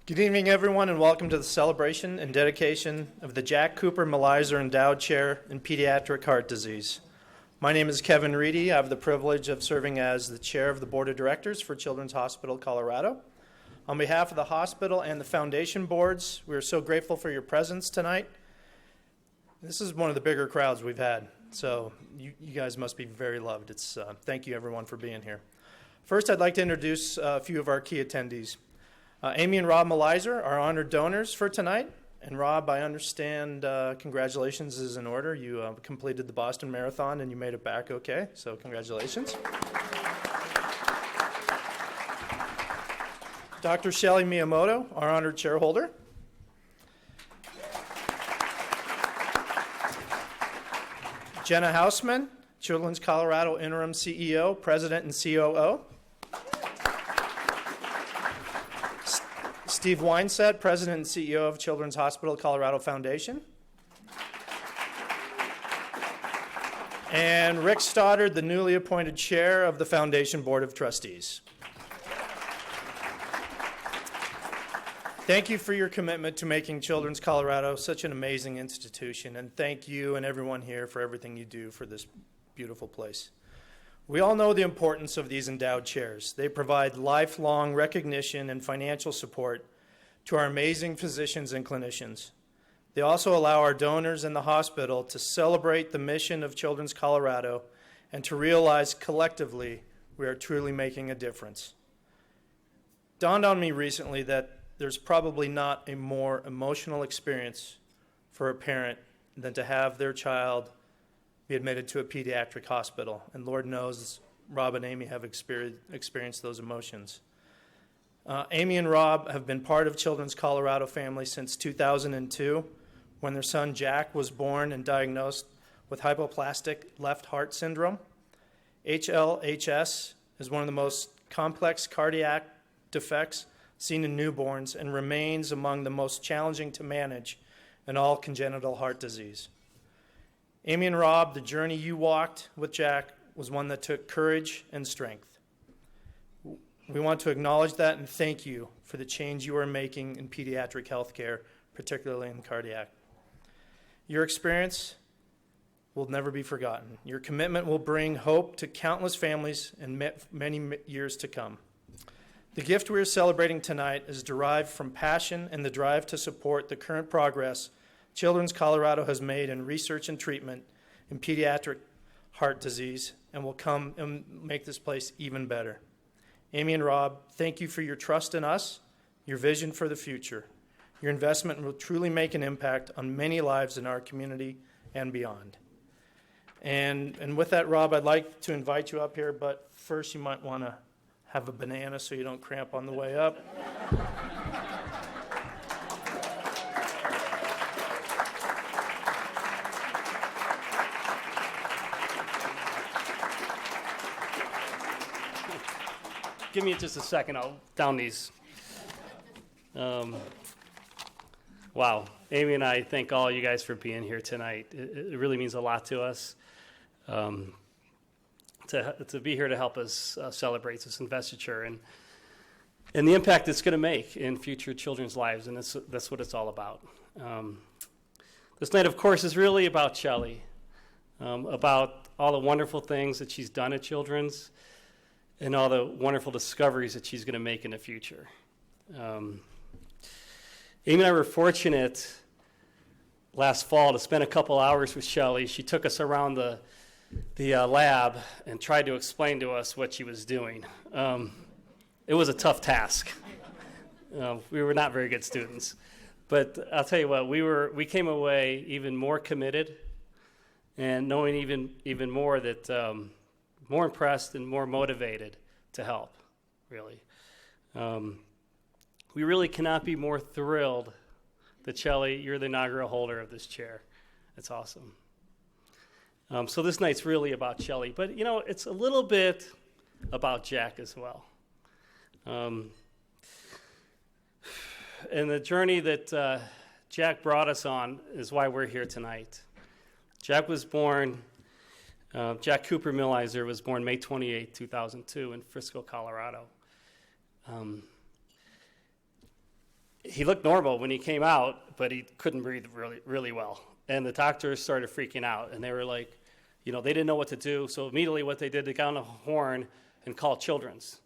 Good evening, everyone, and welcome to the celebration and dedication of the Jack Cooper Millisor Endowed Chair in Pediatric Heart Disease. My name is Kevin Reedy. I have the privilege of serving as the chair of the Board of Directors for Children's Hospital Colorado. On behalf of the hospital and the foundation boards, we are so grateful for your presence tonight. This is one of the bigger crowds we've had, so you guys must be very loved. Thank you, everyone, for being here. First, I'd like to introduce a few of our key attendees. Amy and Rob Millisor are honored donors for tonight. And Rob, I understand congratulations is in order. You completed the Boston Marathon and you made it back okay, so congratulations. Dr. Shelley Miyamoto, our honored shareholder. Jenna Hausman, Children's Colorado Interim CEO, President and COO. Steve Weinset, President and CEO of Children's Hospital Colorado Foundation. And Rick Stoddard, the newly appointed chair of the Foundation Board of Trustees. Thank you for your commitment to making Children's Colorado such an amazing institution, and thank you and everyone here for everything you do for this beautiful place. We all know the importance of these endowed chairs. They provide lifelong recognition and financial support to our amazing physicians and clinicians. They also allow our donors in the hospital to celebrate the mission of Children's Colorado and to realize collectively we are truly making a difference. It dawned on me recently that there's probably not a more emotional experience for a parent than to have their child be admitted to a pediatric hospital. And Lord knows Rob and Amy have experienced those emotions. Amy and Rob have been part of Children's Colorado family since 2002, when their son Jack was born and diagnosed with hypoplastic left heart syndrome. HLHS is one of the most complex cardiac defects seen in newborns and remains among the most challenging to manage in all congenital heart disease. Amy and Rob, the journey you walked with Jack was one that took courage and strength. We want to acknowledge that and thank you for the change you are making in pediatric healthcare, particularly in cardiac. Your experience will never be forgotten. Your commitment will bring hope to countless families in many years to come. The gift we are celebrating tonight is derived from passion and the drive to support the current progress Children's Colorado has made in research and treatment in pediatric heart disease and will come and make this place even better. Amy and Rob, thank you for your trust in us, your vision for the future. Your investment will truly make an impact on many lives in our community and beyond. And with that, Rob, I'd like to invite you up here, but first you might want to have a banana so you don't cramp on the way up. Give me just a second. I'll down these. Wow. Amy and I thank all you guys for being here tonight. It really means a lot to us to be here to help us celebrate this investiture and the impact it's going to make in future children's lives, and that's what it's all about. This night, of course, is really about Shelley, about all the wonderful things that she's done at Children's, and all the wonderful discoveries that she's going to make in the future. Amy and I were fortunate last fall to spend a couple hours with Shelley. She took us around the lab and tried to explain to us what she was doing. It was a tough task. We were not very good students. But I'll tell you what, we came away even more committed and knowing even more that more impressed and more motivated to help, really. We really cannot be more thrilled that, Shelley, you're the inaugural holder of this chair. It's awesome. So this night's really about Shelley, but, it's a little bit about Jack as well. And the journey that Jack brought us on is why we're here tonight. Jack was born Jack Cooper Millisor was born May 28, 2002 in Frisco, Colorado. he looked normal when he came out, but he couldn't breathe really, really well. And the doctors started freaking out, and they were like, they didn't know what to do. So immediately what they did, they got on a horn and called Children's.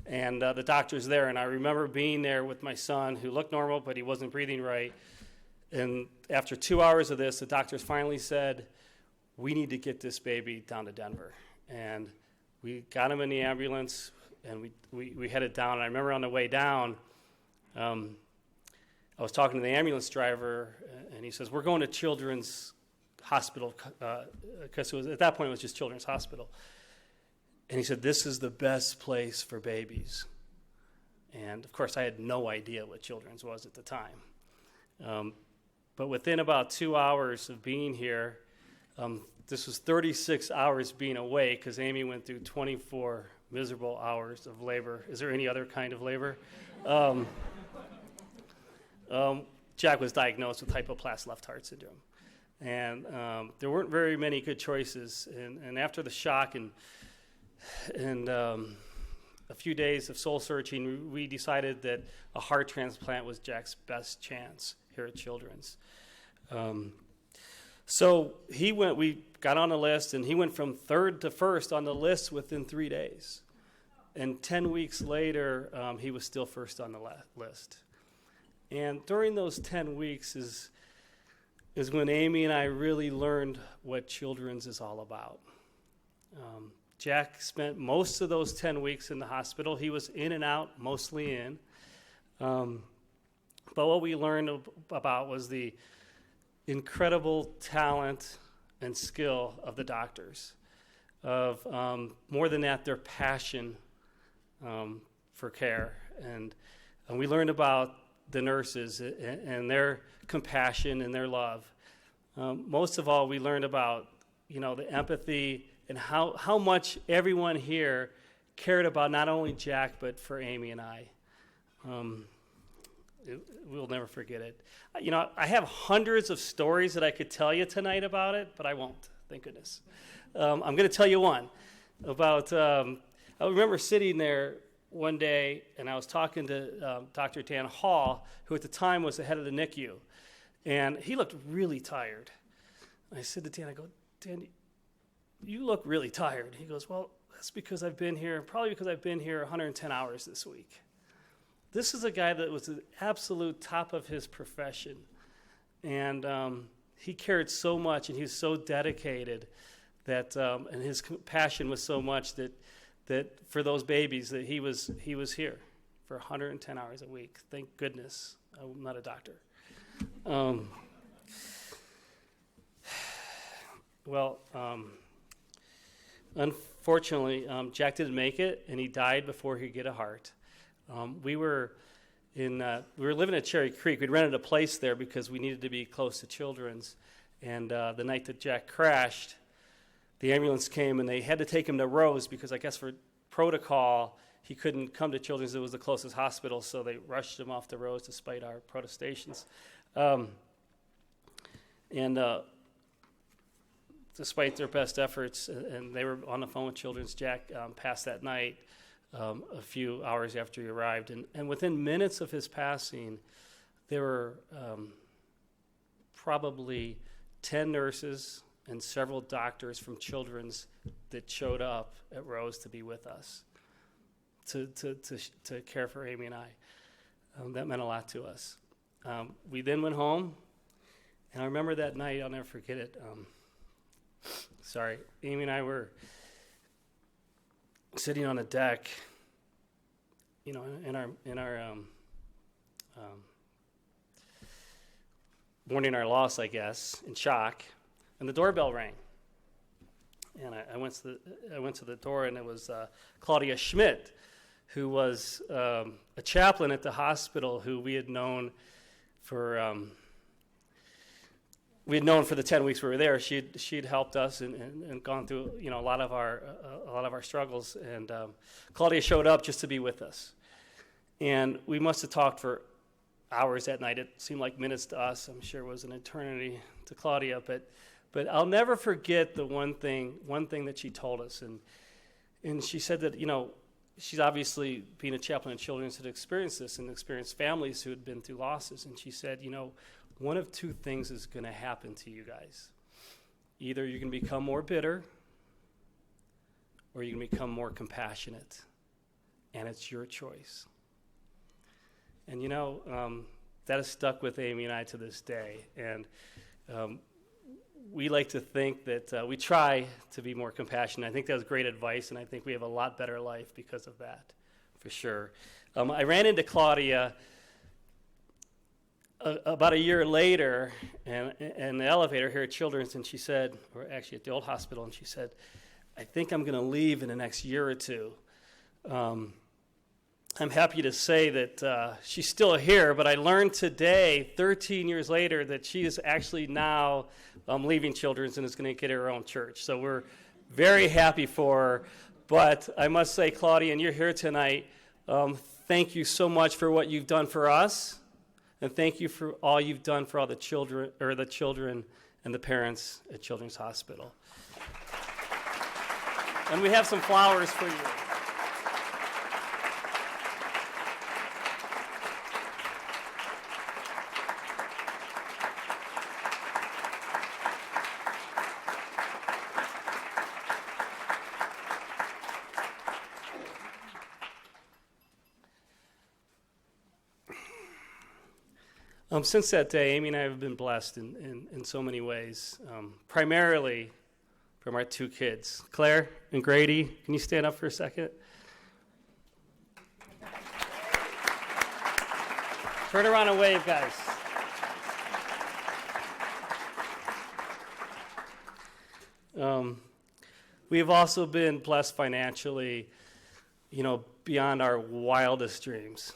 And the doctor's there, and I remember being there with my son, who looked normal, but he wasn't breathing right. And after 2 hours of this, the doctors finally said, we need to get this baby down to Denver. And we got him in the ambulance, and we headed down. And I remember on the way down, I was talking to the ambulance driver, and he says, we're going to Children's Hospital, because at that point it was just Children's Hospital. And he said, this is the best place for babies. And, of course, I had no idea what Children's was at the time. But within about 2 hours of being here, this was 36 hours being awake, because Amy went through 24 miserable hours of labor. Is there any other kind of labor? Jack was diagnosed with hypoplast left heart syndrome. And there weren't very many good choices. And after the shock and a few days of soul searching, we decided that a heart transplant was Jack's best chance here at Children's. So we got on the list, and he went from third to first on the list within 3 days. And 10 weeks later, he was still first on the list. And during those 10 weeks is when Amy and I really learned what Children's is all about. Jack spent most of those 10 weeks in the hospital. He was in and out, mostly in. But what we learned about was the incredible talent and skill of the doctors, of more than that, their passion for care. And we learned about the nurses and their compassion and their love. Most of all, we learned about, the empathy and how much everyone here cared about not only Jack, but for Amy and I. We'll never forget it. I have hundreds of stories that I could tell you tonight about it, but I won't, thank goodness. I'm going to tell you one about, I remember sitting there one day, and I was talking to Dr. Dan Hall, who at the time was the head of the NICU, and he looked really tired. I said to Dan, Dan, you look really tired. He goes, well, that's because probably because I've been here 110 hours this week. This is a guy that was the absolute top of his profession, and he cared so much, and he was so dedicated that, and his passion was so much that for those babies that he was here for 110 hours a week. Thank goodness I'm not a doctor. Unfortunately, Jack didn't make it, and he died before he could get a heart. We were living at Cherry Creek. We'd rented a place there because we needed to be close to Children's. And the night that Jack crashed, the ambulance came, and they had to take him to Rose because I guess for protocol, he couldn't come to Children's. It was the closest hospital, so they rushed him off to Rose despite our protestations. Despite their best efforts, and they were on the phone with Children's, Jack passed that night a few hours after he arrived. And within minutes of his passing, there were probably 10 nurses and several doctors from Children's that showed up at Rose to be with us, to care for Amy and I. That meant a lot to us. We then went home, and I remember that night, I'll never forget it. Amy and I were sitting on a deck, in our mourning our loss, I guess, in shock, and the doorbell rang. And I went to the door, and it was Claudia Schmidt, who was a chaplain at the hospital, who we had known for the 10 weeks we were there. She'd helped us and gone through a lot of our struggles. And Claudia showed up just to be with us, and we must have talked for hours that night. It seemed like minutes to us. I'm sure it was an eternity to Claudia, but I'll never forget the one thing that she told us, and she said that she's obviously, being a chaplain in children's, had experienced this and experienced families who had been through losses. And she said, one of two things is going to happen to you guys. Either you can become more bitter or you can become more compassionate. And it's your choice. And that has stuck with Amy and I to this day. And we like to think that we try to be more compassionate. I think that was great advice, and I think we have a lot better life because of that, for sure. I ran into Claudia about a year later in the elevator here at Children's, and she said, or actually at the old hospital, and she said, I think I'm going to leave in the next year or two. I'm happy to say that she's still here, but I learned today, 13 years later, that she is actually now leaving Children's and is going to get her own church. So we're very happy for her. But I must say, Claudia, and you're here tonight, thank you so much for what you've done for us, and thank you for all you've done for all the children and the parents at Children's Hospital. And we have some flowers for you. Since that day, Amy and I have been blessed in so many ways, primarily from our two kids. Claire and Grady, can you stand up for a second? Turn around and wave, guys. We have also been blessed financially, beyond our wildest dreams.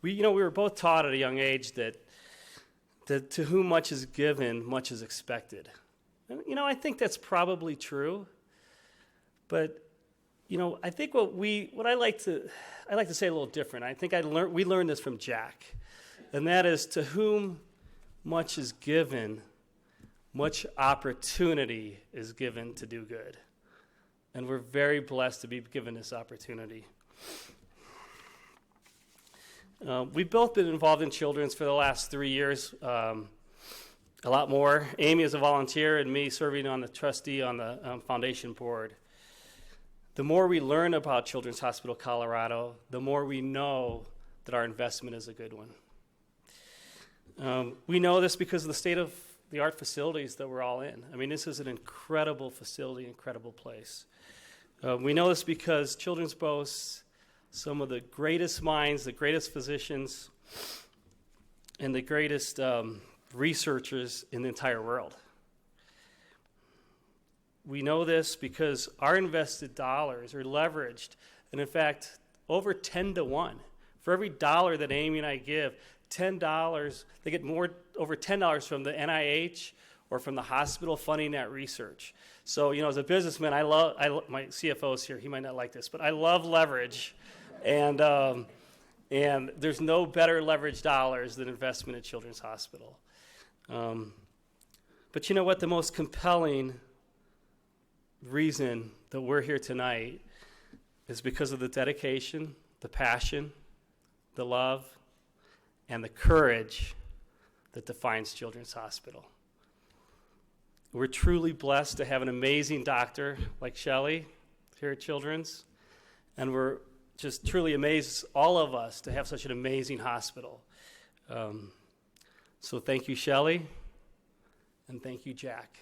We were both taught at a young age that to whom much is given, much is expected. And, I think that's probably true. But, I think what I like to say a little different. I think we learned this from Jack, and that is, to whom much is given, much opportunity is given to do good. And we're very blessed to be given this opportunity. We've both been involved in Children's for the last 3 years, a lot more. Amy as a volunteer and me serving on the trustee on the foundation board. The more we learn about Children's Hospital Colorado, the more we know that our investment is a good one. We know this because of the state-of-the-art facilities that we're all in. I mean, this is an incredible facility, incredible place. We know this because Children's boasts some of the greatest minds, the greatest physicians, and the greatest researchers in the entire world. We know this because our invested dollars are leveraged, and in fact, over 10 to 1. For every dollar that Amy and I give, $10, they get over $10 from the NIH or from the hospital funding that research. So, as a businessman, I love my CFO is here, he might not like this, but I love leverage. And there's no better leveraged dollars than investment in Children's Hospital. But you know what? The most compelling reason that we're here tonight is because of the dedication, the passion, the love, and the courage that defines Children's Hospital. We're truly blessed to have an amazing doctor like Shelley here at Children's, and we're just truly amazed, all of us, to have such an amazing hospital. So thank you, Shelley, and thank you, Jack.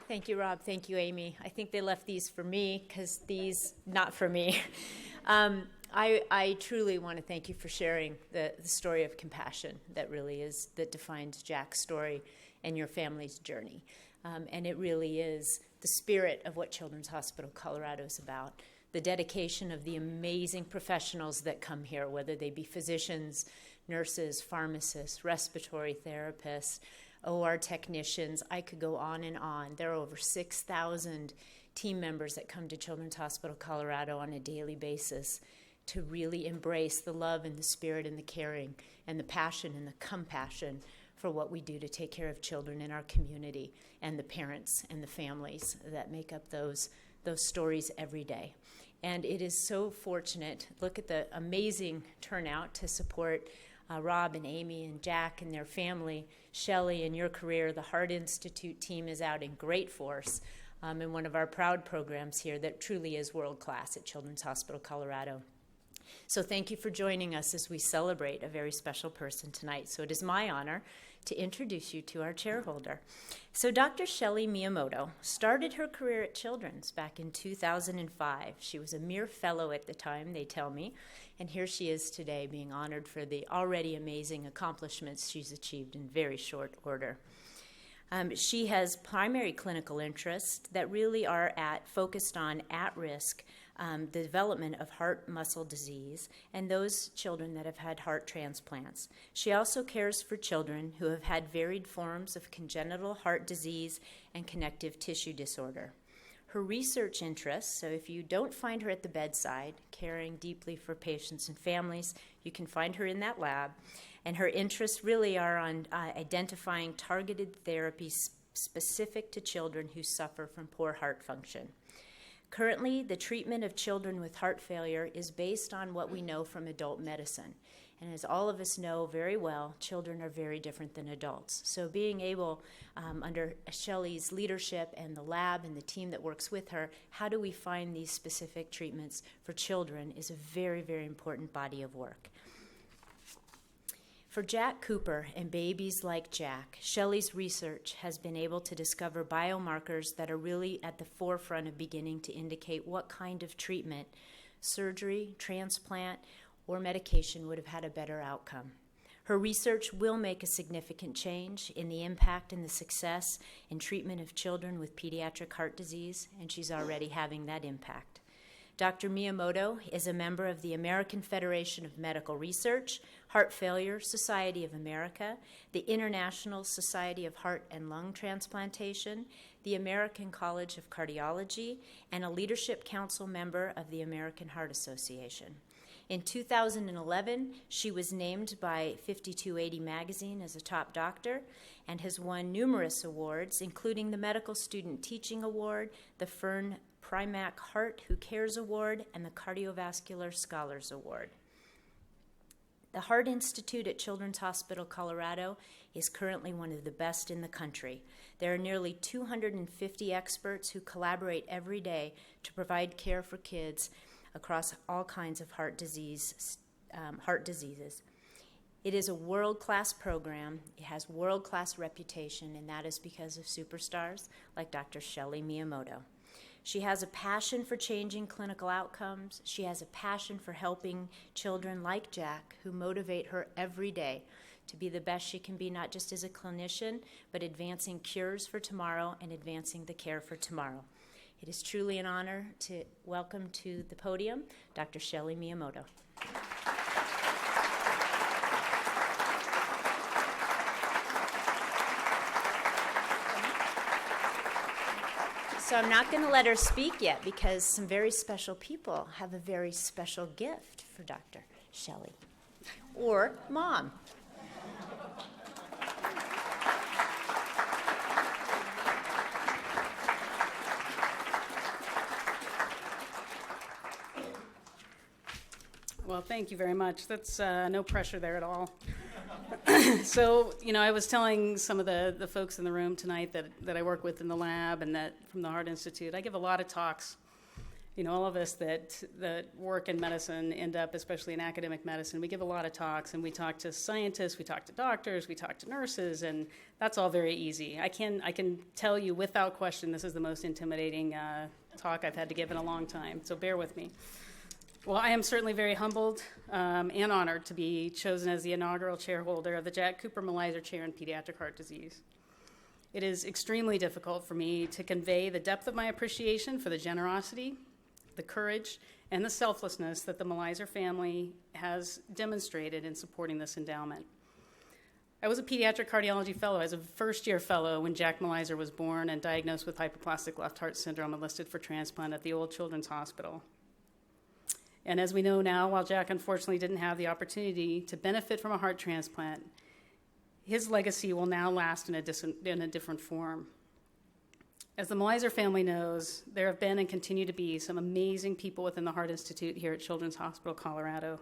Thank you, Rob. Thank you, Amy. I think they left these for me because these, not for me. I truly want to thank you for sharing the story of compassion that defines Jack's story and your family's journey. And it really is the spirit of what Children's Hospital Colorado is about. The dedication of the amazing professionals that come here, whether they be physicians, nurses, pharmacists, respiratory therapists, OR technicians. I could go on and on. There are over 6,000 team members that come to Children's Hospital Colorado on a daily basis. to really embrace the love and the spirit and the caring and the passion and the compassion for what we do to take care of children in our community and the parents and the families that make up those stories every day. And it is so fortunate. Look at the amazing turnout to support Rob and Amy and Jack and their family. Shelley, in your career, the Heart Institute team is out in great force in one of our proud programs here that truly is world-class at Children's Hospital Colorado. So thank you for joining us as we celebrate a very special person tonight. So it is my honor to introduce you to our chairholder. So Dr. Shelley Miyamoto started her career at Children's back in 2005. She was a mere fellow at the time, they tell me, and here she is today being honored for the already amazing accomplishments she's achieved in very short order. She has primary clinical interests that really are focused on at-risk the development of heart muscle disease and those children that have had heart transplants. She also cares for children who have had varied forms of congenital heart disease and connective tissue disorder. Her research interests, so if you don't find her at the bedside, caring deeply for patients and families, you can find her in that lab. And her interests really are on identifying targeted therapies specific to children who suffer from poor heart function. Currently, the treatment of children with heart failure is based on what we know from adult medicine. And as all of us know very well, children are very different than adults. So being able, under Shelley's leadership and the lab and the team that works with her, how do we find these specific treatments for children is a very, very important body of work. For Jack Cooper and babies like Jack, Shelley's research has been able to discover biomarkers that are really at the forefront of beginning to indicate what kind of treatment, surgery, transplant, or medication would have had a better outcome. Her research will make a significant change in the impact and the success in treatment of children with pediatric heart disease, and she's already having that impact. Dr. Miyamoto is a member of the American Federation of Medical Research, Heart Failure Society of America, the International Society of Heart and Lung Transplantation, the American College of Cardiology, and a Leadership Council member of the American Heart Association. In 2011, she was named by 5280 magazine as a top doctor and has won numerous awards, including the Medical Student Teaching Award, the Fern Primack Heart Who Cares Award, and the Cardiovascular Scholars Award. The Heart Institute at Children's Hospital Colorado is currently one of the best in the country. There are nearly 250 experts who collaborate every day to provide care for kids across all kinds of heart diseases. It is a world-class program. It has world-class reputation, and that is because of superstars like Dr. Shelley Miyamoto. She has a passion for changing clinical outcomes. She has a passion for helping children like Jack who motivate her every day to be the best she can be, not just as a clinician, but advancing cures for tomorrow and advancing the care for tomorrow. It is truly an honor to welcome to the podium Dr. Shelley Miyamoto. So I'm not going to let her speak yet because some very special people have a very special gift for Dr. Shelley, or Mom. Well, thank you very much. That's no pressure there at all. So, I was telling some of the folks in the room tonight that I work with in the lab and that from the Heart Institute, I give a lot of talks. All of us that work in medicine end up, especially in academic medicine, we give a lot of talks, and we talk to scientists, we talk to doctors, we talk to nurses, and that's all very easy. I can tell you without question this is the most intimidating talk I've had to give in a long time, so bear with me. Well, I am certainly very humbled and honored to be chosen as the inaugural chairholder of the Jack Cooper Millisor Chair in Pediatric Heart Disease. It is extremely difficult for me to convey the depth of my appreciation for the generosity, the courage, and the selflessness that the Millisor family has demonstrated in supporting this endowment. I was a pediatric cardiology fellow. I was a first-year fellow when Jack Millisor was born and diagnosed with hypoplastic left heart syndrome and listed for transplant at the Old Children's Hospital. And as we know now, while Jack unfortunately didn't have the opportunity to benefit from a heart transplant, his legacy will now last in a different form. As the Millisor family knows, there have been and continue to be some amazing people within the Heart Institute here at Children's Hospital Colorado.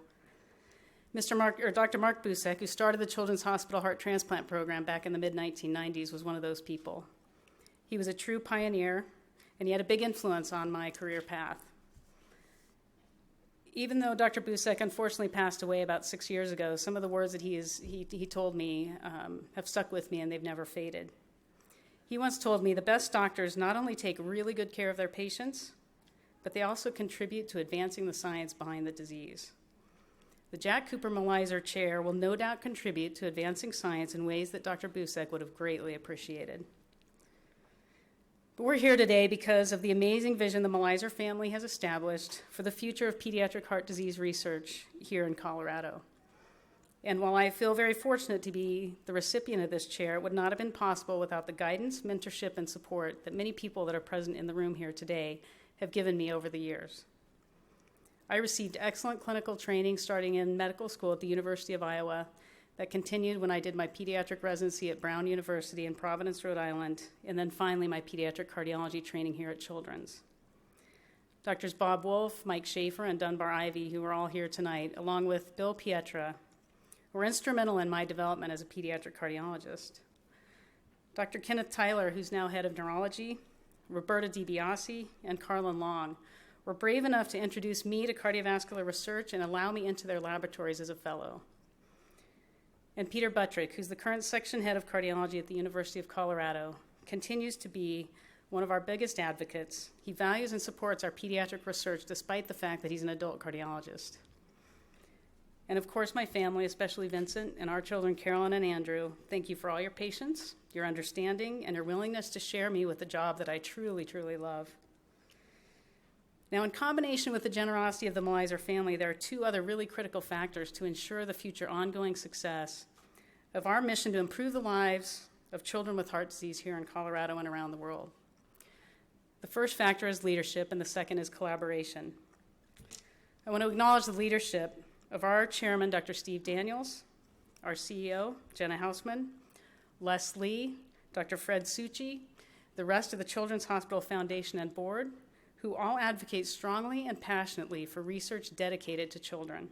Dr. Mark Busek, who started the Children's Hospital Heart Transplant Program back in the mid-1990s, was one of those people. He was a true pioneer, and he had a big influence on my career path. Even though Dr. Busek unfortunately passed away about 6 years ago, some of the words that he told me have stuck with me, and they've never faded. He once told me, the best doctors not only take really good care of their patients, but they also contribute to advancing the science behind the disease. The Jack Cooper Millisor Chair will no doubt contribute to advancing science in ways that Dr. Busek would have greatly appreciated. But we're here today because of the amazing vision the Millisor family has established for the future of pediatric heart disease research here in Colorado. And while I feel very fortunate to be the recipient of this chair, it would not have been possible without the guidance, mentorship, and support that many people that are present in the room here today have given me over the years. I received excellent clinical training starting in medical school at the University of Iowa that continued when I did my pediatric residency at Brown University in Providence, Rhode Island, and then finally my pediatric cardiology training here at Children's. Doctors Bob Wolf, Mike Schaefer, and Dunbar Ivy, who are all here tonight, along with Bill Pietra, were instrumental in my development as a pediatric cardiologist. Dr. Kenneth Tyler, who's now head of neurology, Roberta DiBiase, and Carlin Long were brave enough to introduce me to cardiovascular research and allow me into their laboratories as a fellow. And Peter Buttrick, who's the current section head of cardiology at the University of Colorado, continues to be one of our biggest advocates. He values and supports our pediatric research despite the fact that he's an adult cardiologist. And of course, my family, especially Vincent and our children, Carolyn and Andrew, thank you for all your patience, your understanding, and your willingness to share me with a job that I truly, truly love. Now, in combination with the generosity of the Millisor family, there are two other really critical factors to ensure the future ongoing success of our mission to improve the lives of children with heart disease here in Colorado and around the world. The first factor is leadership, and the second is collaboration. I want to acknowledge the leadership of our chairman, Dr. Steve Daniels, our CEO, Jenna Hausman, Les Lee, Dr. Fred Succi, the rest of the Children's Hospital Foundation and board, who all advocate strongly and passionately for research dedicated to children.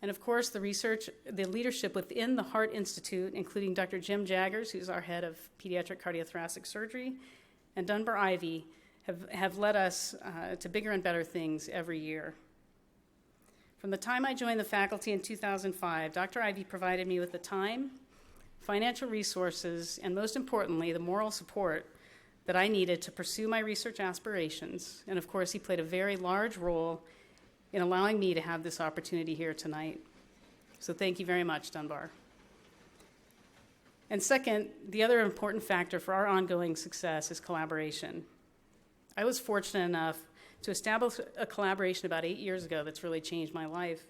And of course, the leadership within the Heart Institute, including Dr. Jim Jaggers, who's our head of pediatric cardiothoracic surgery, and Dunbar Ivy, have led us to bigger and better things every year. From the time I joined the faculty in 2005, Dr. Ivy provided me with the time, financial resources, and most importantly, the moral support that I needed to pursue my research aspirations. And of course, he played a very large role in allowing me to have this opportunity here tonight. So thank you very much, Dunbar. And second, the other important factor for our ongoing success is collaboration. I was fortunate enough to establish a collaboration about 8 years ago that's really changed my life.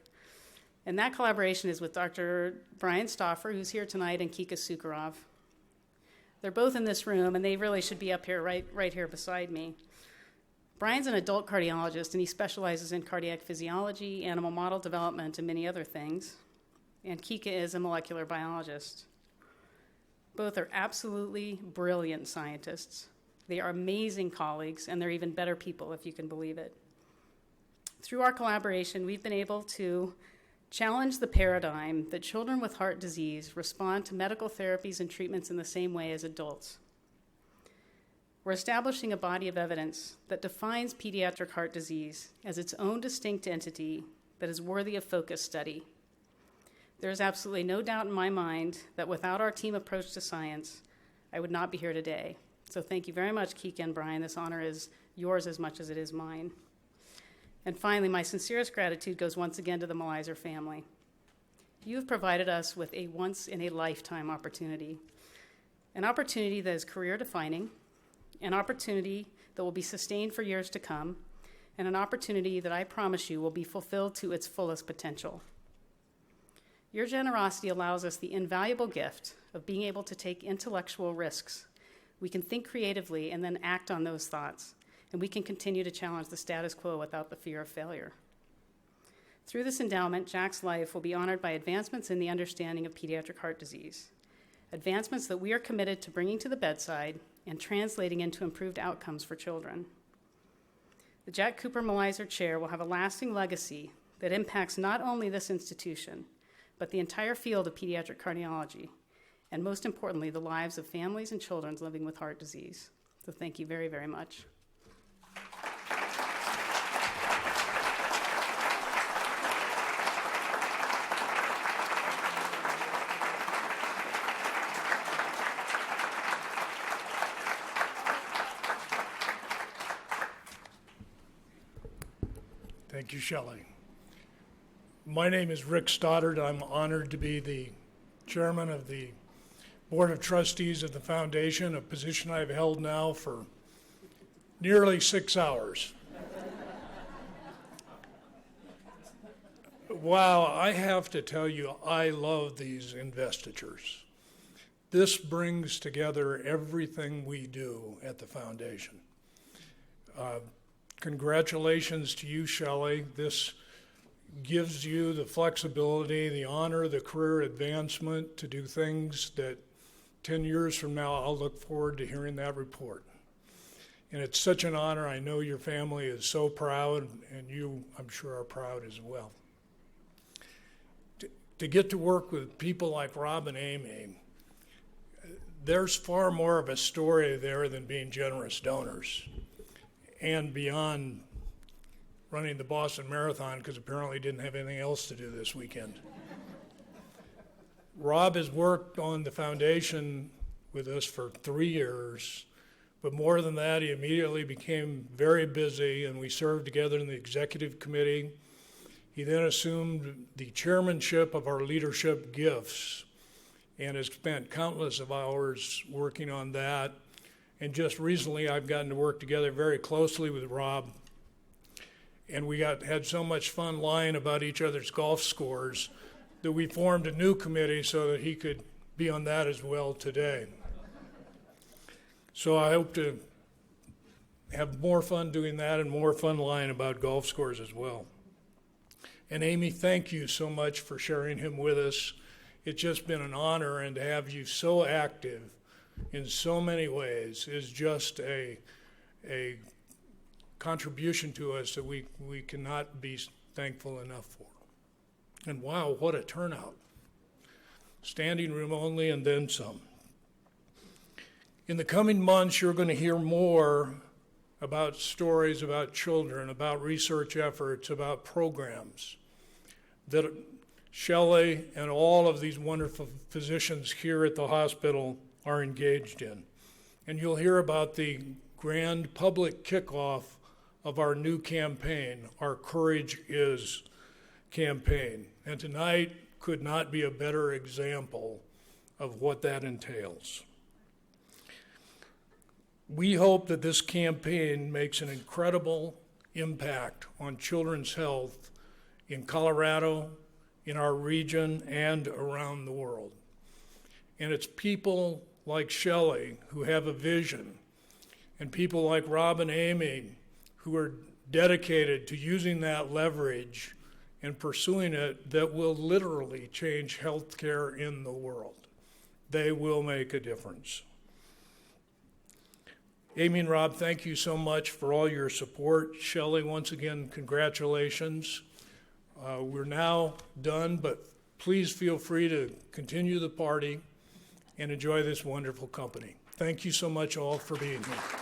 And that collaboration is with Dr. Brian Stauffer, who's here tonight, and Kika Sukharov. They're both in this room, and they really should be up here, right here beside me. Brian's an adult cardiologist, and he specializes in cardiac physiology, animal model development, and many other things. And Kika is a molecular biologist. Both are absolutely brilliant scientists. They are amazing colleagues, and they're even better people, if you can believe it. Through our collaboration, we've been able to challenge the paradigm that children with heart disease respond to medical therapies and treatments in the same way as adults. We're establishing a body of evidence that defines pediatric heart disease as its own distinct entity that is worthy of focused study. There is absolutely no doubt in my mind that without our team approach to science, I would not be here today. So thank you very much, Kika and Brian. This honor is yours as much as it is mine. And finally, my sincerest gratitude goes once again to the Millisor family. You have provided us with a once-in-a-lifetime opportunity, an opportunity that is career-defining, an opportunity that will be sustained for years to come, and an opportunity that I promise you will be fulfilled to its fullest potential. Your generosity allows us the invaluable gift of being able to take intellectual risks. We can think creatively and then act on those thoughts. and we can continue to challenge the status quo without the fear of failure. Through this endowment, Jack's life will be honored by advancements in the understanding of pediatric heart disease, advancements that we are committed to bringing to the bedside and translating into improved outcomes for children. The Jack Cooper Millisor Chair will have a lasting legacy that impacts not only this institution, but the entire field of pediatric cardiology, and most importantly, the lives of families and children living with heart disease. So thank you very, very much. Thank you, Shelley. My name is Rick Stoddard. I'm honored to be the chairman of the Board of Trustees of the Foundation, a position I've held now for nearly 6 hours. Wow, I have to tell you, I love these investitures. This brings together everything we do at the Foundation. Congratulations to you, Shelley. This gives you the flexibility, the honor, the career advancement to do things that 10 years from now I'll look forward to hearing that report. And it's such an honor. I know your family is so proud, and you, I'm sure, are proud as well. To get to work with people like Rob and Amy, there's far more of a story there than being generous donors. And beyond running the Boston Marathon, because apparently didn't have anything else to do this weekend. Rob has worked on the foundation with us for 3 years, but more than that, he immediately became very busy, and we served together in the executive committee. He then assumed the chairmanship of our leadership gifts and has spent countless of hours working on that. And just recently, I've gotten to work together very closely with Rob, and we had so much fun lying about each other's golf scores that we formed a new committee so that he could be on that as well today. So I hope to have more fun doing that and more fun lying about golf scores as well. And Amy, thank you so much for sharing him with us. It's just been an honor, and to have you so active in so many ways is just a contribution to us that we cannot be thankful enough for. And wow, what a turnout. Standing room only and then some. In the coming months, you're going to hear more about stories about children, about research efforts, about programs that Shelley and all of these wonderful physicians here at the hospital are engaged in. And you'll hear about the grand public kickoff of our new campaign, our Courage Is campaign. And tonight could not be a better example of what that entails. We hope that this campaign makes an incredible impact on children's health in Colorado, in our region, and around the world. And it's people like Shelley who have a vision, and people like Rob and Amy who are dedicated to using that leverage and pursuing it that will literally change healthcare in the world. They will make a difference. Amy and Rob, thank you so much for all your support. Shelley, once again, congratulations. We're now done, but please feel free to continue the party and enjoy this wonderful company. Thank you so much all for being here.